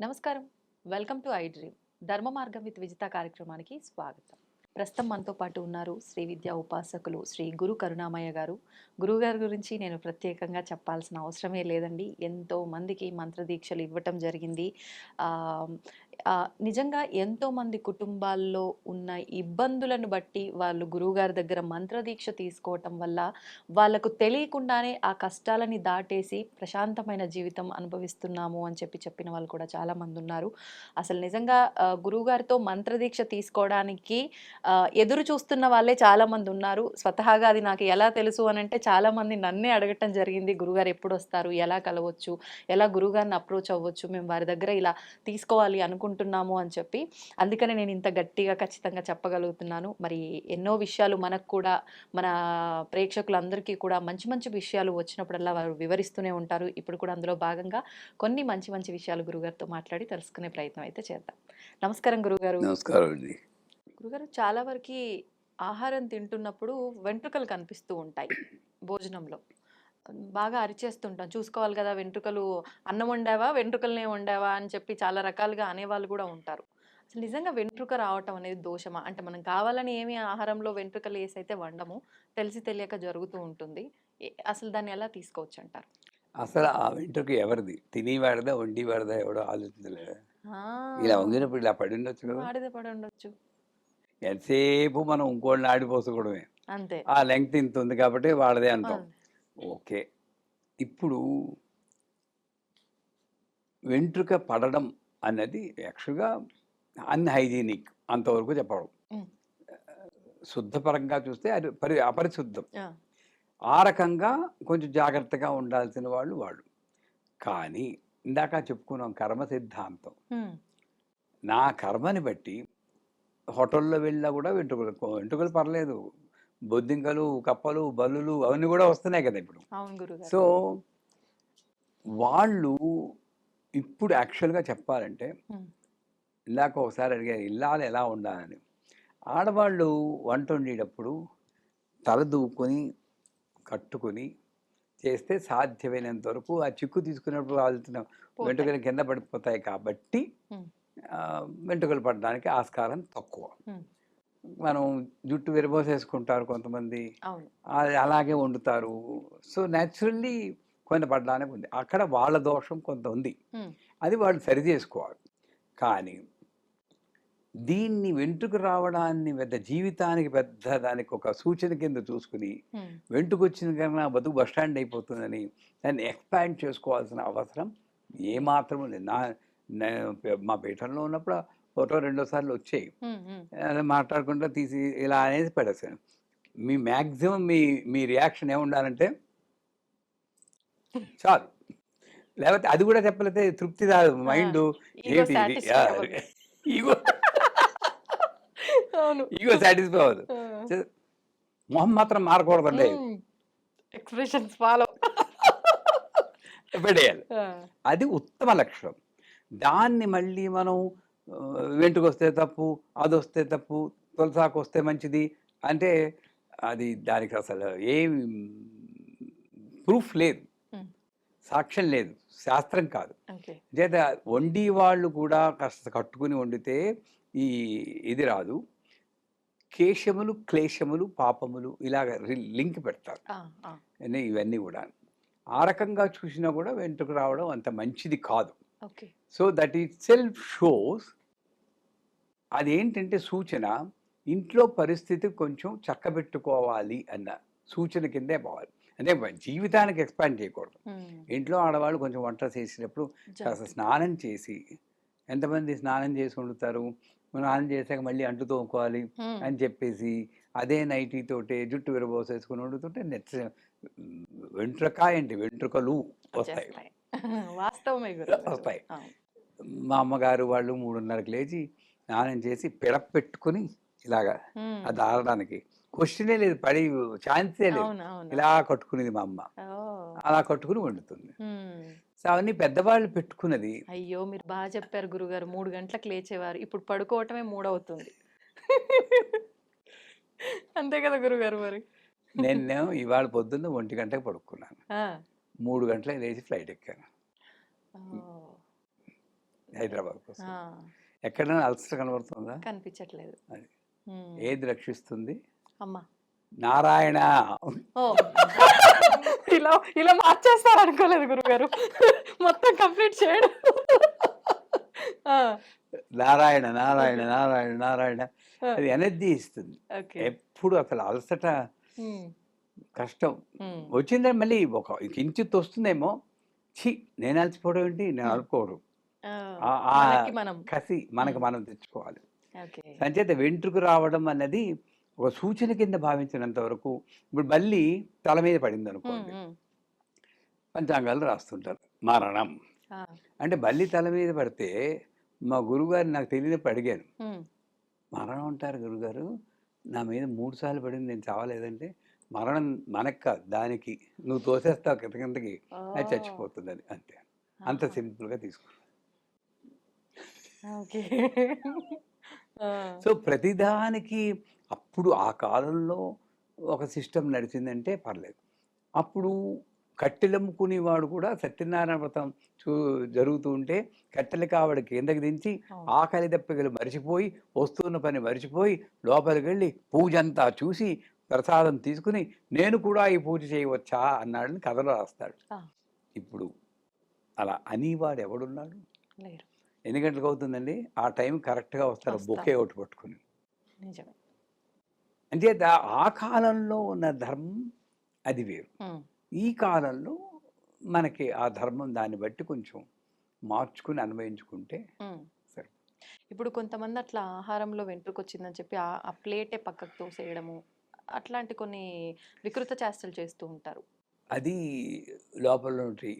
నమస్కారం. Welcome to I dream. ధర్మ మార్గం విత్ విజిత కార్యక్రమానికి స్వాగతం. ప్రస్తుతం మనతో పాటు ఉన్నారు శ్రీ విద్యా ఉపాసకులు శ్రీ గురు కరుణామయ్య గారు. గురువుగారి గురించి నేను ప్రత్యేకంగా చెప్పాల్సిన అవసరమే లేదండి. ఎంతో మందికి మంత్రదీక్షలు ఇవ్వటం జరిగింది. ఆహ్, నిజంగా ఎంతోమంది కుటుంబాల్లో ఉన్న ఇబ్బందులను బట్టి వాళ్ళు గురువుగారి దగ్గర మంత్రదీక్ష తీసుకోవటం వల్ల వాళ్ళకు తెలియకుండానే ఆ కష్టాలని దాటేసి ప్రశాంతమైన జీవితం అనుభవిస్తున్నాము అని చెప్పిన వాళ్ళు కూడా చాలామంది ఉన్నారు. అసలు నిజంగా గురువుగారితో మంత్రదీక్ష తీసుకోవడానికి ఎదురు చూస్తున్న వాళ్ళే చాలామంది ఉన్నారు. స్వతహాగా అది నాకు ఎలా తెలుసు అనంటే చాలామంది నన్నే అడగటం జరిగింది. గురువుగారు ఎప్పుడొస్తారు? ఎలా కలవచ్చు? ఎలా గురువుగారిని అప్రోచ్ అవ్వచ్చు? మేము వారి దగ్గర ఇలా తీసుకోవాలి అనుకుంటున్నాము అని చెప్పి. అందుకనే నేను ఇంత గట్టిగా ఖచ్చితంగా చెప్పగలుగుతున్నాను. మరి ఎన్నో విషయాలు మనకు కూడా మన ప్రేక్షకులందరికీ కూడా మంచి మంచి విషయాలు వచ్చినప్పుడల్లా వారు వివరిస్తూనే ఉంటారు. ఇప్పుడు కూడా అందులో భాగంగా కొన్ని మంచి మంచి విషయాలు గురువుగారితో మాట్లాడి తెలుసుకునే ప్రయత్నం అయితే చేద్దాం. నమస్కారం గురువుగారు. నమస్కారం అండి. గురుగారు, చాలా వరకి ఆహారం తింటున్నప్పుడు వెంట్రుకలు కనిపిస్తూ ఉంటాయి భోజనంలో. బాగా అరిచేస్తుంటాం. చూసుకోవాలి కదా వెంట్రుకలు, అన్నం వండావా? వెంట్రుకలనే వండావా? అని చెప్పి చాలా రకాలుగా అనేవాళ్ళు కూడా ఉంటారు. అసలు నిజంగా వెంట్రుక రావటం అనేది దోషమా? అంటే మనం కావాలని ఏమి ఆహారంలో వెంట్రుకలు ఏసైతే వండము. తెలిసి తెలియక జరుగుతూ ఉంటుంది. అసలు దాన్ని ఎలా తీసుకోవచ్చు అంటారు? అసలు ఆ వెంట్రుక ఎవరిది? తినేవాడిదా? వండేవాడిదా? ఎవడో ఆలోచించలేదా? ఇలా ఆ! వంగినప్పుడు ఇలా పడి ఉండొచ్చు కదా! వాడిదే పడి ఉండొచ్చు. ఎంతసేపు మనం ఇంకోళ్ళని ఆడిపోసుకోవడమే. అంతే. ఆ లెంగ్త్ ఇంత ఉంది కాబట్టి వాళ్ళదే అంటాం. అదే. ఓకే. ఇప్పుడు వెంట్రుక పడడం అన్నది యాక్చువల్‌గా అన్‌హైజీనిక్ అంతవరకు చెప్పడం. హ్మ్. శుద్ధపరంగా చూస్తే అది అపరిశుద్ధం. ఆ! ఆ రకంగా కొంచెం జాగ్రత్తగా ఉండాల్సిన వాళ్ళు వాళ్ళు. కానీ ఇందాక చెప్పుకున్నాం కర్మ సిద్ధాంతం. హ్మ్. నా కర్మని బట్టి హోటల్లో వెళ్ళినా కూడా వెంట్రుకలు పర్లేదు. బొద్దింకలు, కప్పలు, బల్లులు అవన్నీ కూడా వస్తున్నాయి కదా ఇప్పుడు. అవును గురుగారు. సో, వాళ్ళు ఇప్పుడు యాక్చువల్‌గా చెప్పాలంటే హ్మ్. ఇందాక ఒకసారి అడిగారు ఇల్లాలు ఎలా ఉండాలని. ఆడవాళ్ళు వంట వండేటప్పుడు తల దూకొని, కట్టుకొని చేస్తే సాధ్యమైనంత వరకు ఆ చిక్కు తీసుకున్నప్పుడు కావాల్సిన పోతాయి. వెంట్రుకలు కింద పడిపోతాయి కాబట్టి హ్మ్. వెంట్రుకలు పడడానికి ఆస్కారం తక్కువ. హ్మ్. మనం జుట్టు విరబోసేసుకుంటారు కొంతమంది. అవును. అది అలాగే వండుతారు. సో, నేచురల్లీ కొంత పడడానికి ఉంది. అక్కడ వాళ్ళ దోషం కొంత ఉంది. హ్మ్. అది వాళ్ళు సరి చేసుకోవాలి. కానీ దీన్ని వెంట్రుక రావడాన్ని జీవితానికి పెద్ద దానికి ఒక సూచన కింద చూసుకొని, హ్మ్. వెంట్రుకొచ్చిన కన్నా బతుకు బస్ స్టాండ్ అయిపోతుందని దాన్ని ఎక్స్‌పాండ్ చేసుకోవాల్సిన అవసరం ఏమాత్రం లేదు. మా పీఠంలో ఉన్నప్పుడు ఒకటో రెండో సార్లు వచ్చాయి. హ్మ్. హ్మ్. అదే మాట్లాడకుండా తీసి ఇలా అనేసి పడేసాను. మాక్సిమం మీ రియాక్షన్ ఏముండాలంటే చాలు. లేకపోతే అది కూడా చెప్పలేతే తృప్తి రాదు. ఆ! మైండు ఈగో ఏమిటి ఇది సాటిస్ఫై అవ్వదు. ఈగో అవును. ఈగో సాటిస్ఫై అవ్వదు. ఆ! చ మొహం మాత్రం మారకూడదండి. హ్మ్. Expressions follow. పెట్టేయాలి. ఆ! అది ఉత్తమ లక్షణం. దాన్ని మళ్ళీ మనం వెంట్రుకొస్తే తప్పు, అదొస్తే తప్పు, తులసాకొస్తే మంచిది అంటే అది దానికి అసలు ఏమి ప్రూఫ్ లేదు. హ్మ్. సాక్ష్యం లేదు. శాస్త్రం కాదు. ఓకే. చేత వండి వాళ్ళు కూడా కాస్త కట్టుకుని వండితే ఈ ఇది రాదు. కేశములు, క్లేశములు, పాపములు ఇలాగ లింక్ పెడతారు. ఆ! ఆ! ఇవన్నీ గూడా. ఆ రకంగా చూసినా గూడా వెంట్రుక రావడం అంత మంచిది కాదు. Okay. So, that itself shows అదేంటంటే సూచన ఇంట్లో పరిస్థితి కొంచెం చక్కబెట్టుకోవాలి అన్న సూచన కిందే పోవాలి. అంటే జీవితానికి ఎక్స్‌పాండ్ చేయకూడదు. హ్మ్. ఇంట్లో ఆడవాళ్ళు కొంచెం వంట చేసేటప్పుడు కాస్త జాగ్రత్త. స్నానం చేసి ఎంతమంది స్నానం చేసి వండుతారు? స్నానం చేశాక మళ్ళీ అంట్లు తోముకోవాలి హ్మ్. అని చెప్పేసి అదే నైటీ తోటి జుట్టు విరబోసేసుకొని వండుతుంటే వెంట్రుక ఏంటి వెంట్రుకలు వస్తాయి. వచ్చేస్తాయి. వాస్తవమే గురువుగారు. వస్తాయి. అవును. మా అమ్మగారు వాళ్ళు 3:30కి లేచి స్నానం చేసి పిడప పెట్టుకొని ఇలాగా హ్మ్. అది ఆడడానికి క్వెషనే లేదు. ఛాన్సే లేదు. అవును. అవును. ఇలా కట్టుకునేది మా అమ్మ. ఓహ్! అలా కట్టుకుని వండుతుంది. హ్మ్. సో, అవన్నీ పెద్దవాళ్ళు పెట్టుకున్నది. అయ్యో! మీరు చెప్పారు గురుగారు. 3 గంటలకు లేచేవారు. ఇప్పుడు పడుకోవటమే 3 అవుతుంది. అంతే కదా గురుగారు మరి. నేనేమో ఇవాళ పొద్దున్న 1 గంటకి పడుకున్నాను. ఆ! 3 గంటలకు లేచి ఫ్లైట్ ఎక్కాను. ఓహ్! హైదరాబాద్కి ఆ, వస్తుంది. ఎక్కడైనా అల్సర్ కనబడుతుందా? కనిపించట్లేదు. అది ఉమ్. ఏది రక్షిస్తుంది? అమ్మా. నారాయణ. ఓ, ఇలా ఇలా మార్చేస్తారు అనుకోలేదు గురుగారు. మొత్తం కంప్లీట్ చేయడం. ఆ, నారాయణ నారాయణ ఓకే. నారాయణ నారాయణ ఆ, అది ఎనర్జీ ఇస్తుంది. ఓకే. ఎప్పుడు అసలు అలసట ఉమ్, కష్టం ఉమ్, వచ్చిందని మళ్ళీ ఒక కించిత్ వస్తుందేమో, ఛీ నేను అలసిపోవడం ఏంటి, నేను ఉమ్. అనుకోవడం. ఆ, ఆ మనకి మనం. కసి మనకు ఉమ్, మనం తెచ్చుకోవాలి. ఓకే. సంచేత వెంట్రుకు రావడం అన్నది ఒక సూచన కింద భావించినంత వరకు. ఇప్పుడు బల్లి తల మీద పడింది ఉమ్, అనుకోండి, ఉమ్, పంచాంగాలు రాస్తుంటారు మరణం ఆ, అంటే. బల్లి తల మీద పడితే మా గురువుగారు నాకు తెలియనప్పుడు అడిగాను, ఉమ్, మరణం అంటారు గురుగారు, నా మీద 3 సార్లు పడింది, నేను చావలేదంటే, మరణం మనకు కాదు దానికి, నువ్వు తోసేస్తావు కింద కిందకి, ఓ, అది చచ్చిపోతుందని, అంతే. అంత ఆహా, సింపుల్గా తీసుకో. ఓకే. ఆ, సో ప్రతిదానికి అప్పుడు ఆ కాలంలో ఒక సిస్టమ్ నడిచిందంటే పర్లేదు. అప్పుడు కట్టెలమ్ముకునేవాడు కూడా సత్యనారాయణ వ్రతం జరుగుతూ ఉంటే కట్టెలు కావడి కిందకి దించి అవును. ఆకలి దప్పికలు మరిచిపోయి, వస్తున్న పని మరిచిపోయి, లోపలికి వెళ్ళి పూజ అంతా చూసి ప్రసాదం తీసుకుని నేను కూడా ఈ పూజ చేయవచ్చా అన్నాడని కథలో రాస్తాడు. ఆ, ఇప్పుడు అలా అనేవాడు ఎవడున్నాడు? లేరు. ఎన్ని గంటలకు అవుతుందండి? ఆ టైం కరెక్ట్గా వస్తారు వస్తారు. బొకే ఒకటి పట్టుకుని. నిజమే. అంచేత ఆ కాలంలో ఉన్న ధర్మం అది వేరు. ఉమ్, ఈ కాలంలో మనకి ఆ ధర్మం దాన్ని బట్టి కొంచెం మార్చుకుని అన్వయించుకుంటే ఉమ్. సరే. ఇప్పుడు కొంతమంది అట్లా ఆహారంలో వెంట్రుకొచ్చిందని చెప్పి ఆ ఆ ప్లేటే పక్కకు తోసేయడము, అట్లాంటి కొన్ని వికృత చేష్టలు చేస్తూ ఉంటారు. అది లోపల నుండి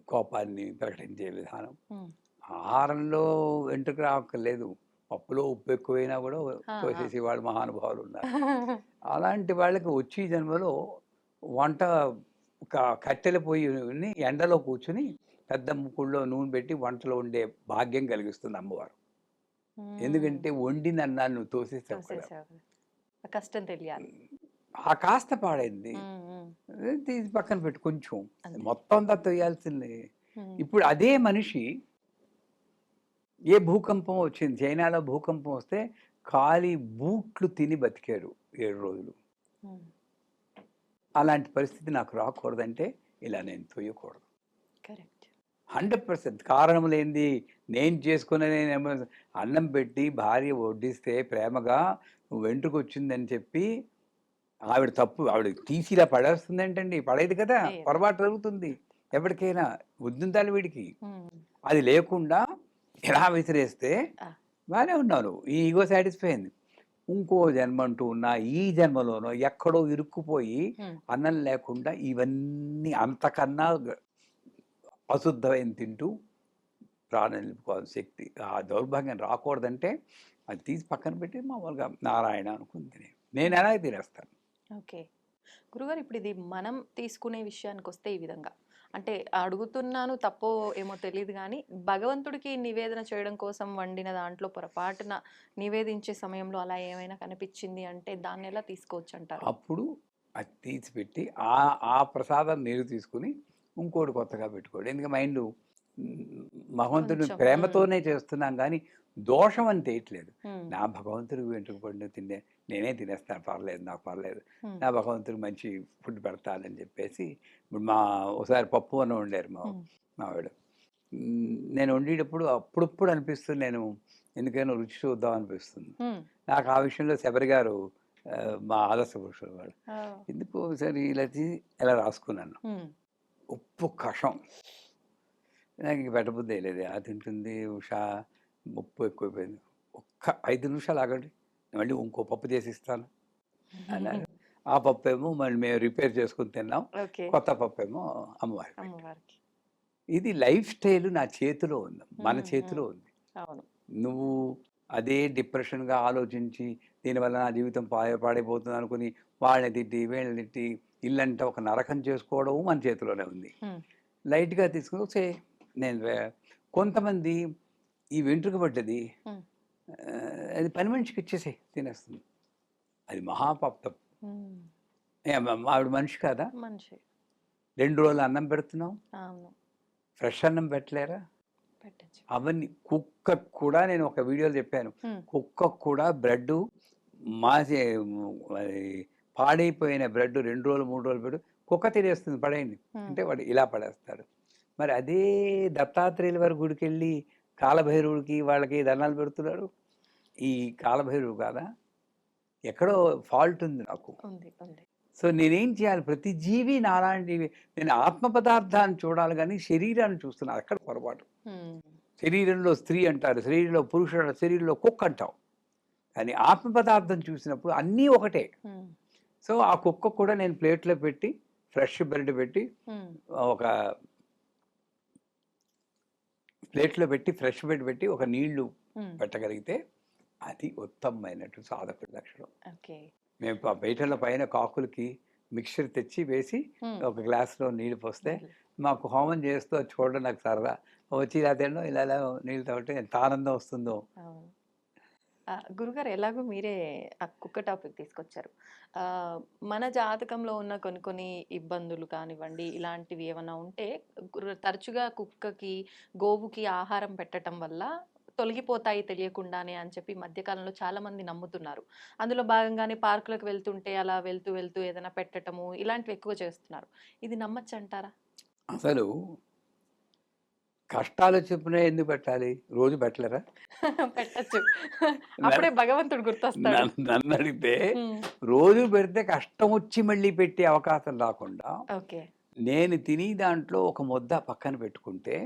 కోపాన్ని ప్రకటించే విధానం. ఉమ్, ఆహారంలో వెంట్రుక రాక్కర్లేదు, పప్పులో ఉప్పు ఎక్కువైనా కూడా ఆ, ఆ. తోసేసి వాళ్ళు మహానుభావులు ఉన్నారు. అలాంటి వాళ్ళకి వచ్చి జన్మలో వంట కట్టెల పొయ్యిని ఎండలో కూర్చుని పెద్ద ముక్కుల్లో నూనె పెట్టి వంటలో ఉండే భాగ్యం కలిగిస్తుంది అమ్మవారు. ఉమ్, ఎందుకంటే వండిన అన్నాన్ని నువ్వు తోసేసావు కదా, తోసేసావు కదా. ఆ కష్టం తెలియాలి. ఆ కాస్త పాడైంది, ఉమ్, ఉమ్, తీసి పక్కన పెట్టు కొంచెం, అంతే. మొత్తం అంతా తొయ్యాల్సింది. ఉమ్, ఇప్పుడు అదే మనిషి ఏ భూకంపం వచ్చింది, చైనాలో భూకంపం వస్తే ఖాళీ బూట్లు తిని బతికారు 7 రోజులు. ఉమ్, అలాంటి పరిస్థితి నాకు రాకూడదంటే ఇలా నేను తొయ్యకూడదు. కరెక్ట్. 100% కారణం లేనిది నేను చేసుకునే అన్నం పెట్టి భార్య వడ్డిస్తే ప్రేమగా నువ్వు వెంట్రుకు వచ్చిందని చెప్పి ఆవిడ తప్పు, ఆవిడ తీసి ఇలా పడేస్తుంది ఏంటండి? పడేది కదా, లేదు. పొరపాటు జరుగుతుంది ఎవరికైనా, బుద్ధింతాలి వీడికి. ఉమ్, అది లేకుండా ఇలా విసిరేస్తే ఆ, బాగానే ఉన్నారు, ఈ ఈగో సాటిస్ఫై అయింది. ఇంకో జన్మ అంటూ ఉన్న ఈ జన్మలోనో ఎక్కడో ఇరుక్కుపోయి ఉమ్, అన్నం లేకుండా ఇవన్నీ అంతకన్నా అశుద్ధమైన తింటూ ప్రాణం నిలుపుకోవాల్సిన శక్తి, ఆ దౌర్భాగ్యం రాకూడదంటే అది తీసి పక్కన పెట్టి మామూలుగా నారాయణ అనుకుని నేను ఉమ్. అలాగే తినేస్తాను. ఓకే. గురుగారు, ఇప్పుడు ఇది మనం తీసుకునే విషయానికి వస్తే ఈ విధంగా, అంటే అడుగుతున్నాను తప్పో ఏమో తెలియదు కానీ, భగవంతుడికి నివేదన చేయడం కోసం వండిన దాంట్లో పొరపాటున నివేదించే సమయంలో అలా ఏమైనా కనిపించింది అంటే దాన్ని ఎలా తీసుకోవచ్చు అంటారు? అప్పుడు అది తీసిపెట్టి ఆ ఆ ప్రసాదం నీరు తీసుకుని ఇంకోటి కొత్తగా పెట్టుకోడు. ఎందుకంటే మైండ్ భగవంతుడిని కొంచెం. ప్రేమతోనే చేస్తున్నాం కానీ దోషం అని తేయట్లేదు. ఉమ్, నా భగవంతుడికి వెంట్రుక పడిన తిండే నేనే తినేస్తాను, పర్లేదు, నాకు పర్లేదు, ఉమ్, నా భగవంతుడికి మంచి ఫుడ్ పెడతానని చెప్పేసి. ఇప్పుడు ఒకసారి పప్పు అన్నం వండారు ఉమ్, మావిడ. నేను వండేటప్పుడు అప్పుడప్పుడు అనిపిస్తుంది, నేను ఎందుకైనా రుచి చూద్దాం అనిపిస్తుంది. ఉమ్, నాకు ఆ విషయంలో శబరి గారు మా ఆదర్శ పురుషుడు వాడు. ఆ, ఎందుకు ఒకసారి ఇలా తీసి ఇలా రాసుకున్నాను, ఉమ్, ఉప్పు కషం. నాకు ఇంక పెట్టబుద్ధి లేదు, అది తింటుంది ఉషా, ఉప్పు ఎక్కువైపోయింది, ఒక్క 5 నిమిషాలు ఆగండి, మళ్ళీ ఇంకో పప్పు చేసి ఇస్తాను అన్నారు. ఆ పప్పు ఏమో మళ్ళీ మేము రిపేర్ చేసుకుని తిన్నాం, ఓకే. కొత్త పప్పు ఏమో అమ్మవారికి. అమ్మవారికి. ఇది లైఫ్ స్టైల్ నా చేతిలో ఉంది, మన ఉమ్, చేతిలో ఉమ్, ఉంది. అవును. నువ్వు అదే డిప్రెషన్గా ఆలోచించి దీనివల్ల నా జీవితం పాడైపోతుంది అనుకుని వాళ్ళని తిట్టి వీళ్ళని తిట్టి ఇల్లంటే ఒక నరకం చేసుకోవడం మన చేతిలోనే ఉంది. ఉమ్, లైట్గా తీసుకుని సే నేను కొంతమంది ఈ వెంట్రుక పడ్డది ఉమ్, అది పని మనిషికి ఇచ్చేసి తినేస్తుంది, అది మహాపాప్తం. ఉమ్, ఆవిడ మనిషి కాదా? మనిషి. 2 రోజులు అన్నం పెడుతున్నాం, అవును. ఫ్రెష్ అన్నం పెట్టలేరా? పెట్టచ్చు. అవన్నీ కుక్కకు కూడా నేను ఒక వీడియోలో చెప్పాను. హ్మ్. కుక్కకు కూడా బ్రెడ్ మాసే అది పాడైపోయిన బ్రెడ్ 2 రోజులు, 3 రోజులు బ్రెడ్ కుక్క తినేస్తుంది పడేయండి. హ్మ్. అంటే వాడు ఇలా పడేస్తాడు. మరి అదే దత్తాత్రేయుల వారి గుడికెళ్ళి కాలభైరవుడికి వాళ్ళకి దండాలు పెడుతున్నాడు. ఈ కాలభైరవుడు కాదా? ఎక్కడో ఫాల్ట్ ఉంది నాకు. ఉంది. ఉంది. సో నేనేం చేయాలి? ప్రతి జీవి నాలాంటివి. నేను ఆత్మ పదార్థాన్ని చూడాలి గానీ శరీరాన్ని చూస్తున్నా. అక్కడ పొరపాటు. హ్మ్. శరీరంలో స్త్రీ అంటారు, శరీరంలో పురుషుడు అంటారు, శరీరంలో కుక్క అంటాం. కానీ ఆత్మ పదార్థం చూసినప్పుడు అన్నీ ఒకటే. హ్మ్. సో ఆ కుక్క కూడా నేను ప్లేట్‌లో పెట్టి ఫ్రెష్ బ్రెడ్ పెట్టి హ్మ్. ఒక ప్లేట్‌లో పెట్టి ఫ్రెష్ బ్రెడ్ పెట్టి ఒక నీళ్లు హ్మ్. పెట్టగలిగితే అది ఉత్తమమైనటు సాధకుడి లక్షణం. ఓకే. మేము బయటల పైన కాకులకి మిక్స్చర్ తెచ్చి వేసి హ్మ్. ఒక గ్లాస్‌లో నీళ్ళు పోస్తే నీళ్ళు. మాకు హోమం చేస్తూ అది చూడడం నాకు సరదా. వచ్చి ఇలా తినడం ఇలా నీళ్ళు తాగితే ఎంత ఆనందం వస్తుందో. అవును. గురుగారు ఎలాగో మీరే ఆ కుక్క టాపిక్ తీసుకొచ్చారు. మన జాతకంలో ఉన్న కొన్ని కొన్ని ఇబ్బందులు కానివ్వండి, ఇలాంటివి ఏమన్నా ఉంటే తరచుగా కుక్కకి, గోవుకి ఆహారం పెట్టటం వల్ల తొలగిపోతాయి తెలియకుండానే అని చెప్పి ఈ మధ్య కాలంలో చాలామంది నమ్ముతున్నారు. అందులో భాగంగానే పార్కులకు వెళ్తుంటే అలా వెళ్తూ వెళ్తూ ఏదైనా పెట్టటము ఇలాంటివి ఎక్కువ చేస్తున్నారు. ఇది నమ్మచ్చంటారా? అసలు కష్టాలు చెప్పినా ఎందుకు పెట్టాలి? రోజు పెట్టలేరా? పెట్టొచ్చు. అప్పుడే భగవంతుడు గుర్తొస్తాడు. నన్ను అడిగితే హ్మ్. రోజు పెడితే కష్టం వచ్చి మళ్ళీ పెట్టే అవకాశం రాకుండా ఓకే. నేను తిని దాంట్లో ఒక ముద్ద పక్కన పెట్టుకుంటే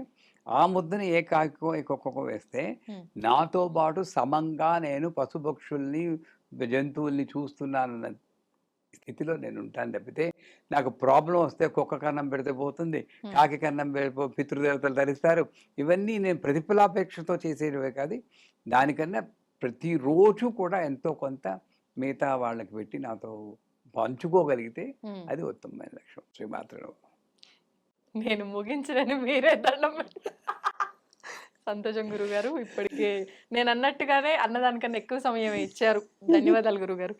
ఆ ముద్దని ఏ కాకో ఏ కుక్కకో వేస్తే హ్మ్. నాతో పాటు సమంగా నేను పశుపక్షుల్ని జంతువుల్ని చూస్తున్నానన్న స్థితిలో నేను ఉంటాను తప్పితే నాకు ప్రాబ్లం వస్తే కుక్క కన్నం పెడితే పోతుంది, హ్మ్. కాకి కన్నం పితృదేవతలు ధరిస్తారు. ఇవన్నీ నేను ప్రతిఫలాపేక్షతో చేసేటివే కాదు. దానికన్నా ప్రతిరోజు కూడా ఎంతో కొంత మిగతా వాళ్ళకి పెట్టి నాతో పంచుకోగలిగితే హ్మ్. అది ఉత్తమమైన లక్ష్యం. శ్రీమాత్రుడు. నేను ముగించలేను మీరే దండం పెట్టి సంతోషం గురుగారు. ఇప్పటికే నేనన్నట్టుగానే అన్నదానికన్నా ఎక్కువ సమయమే ఇచ్చారు. ధన్యవాదాలు గురుగారు.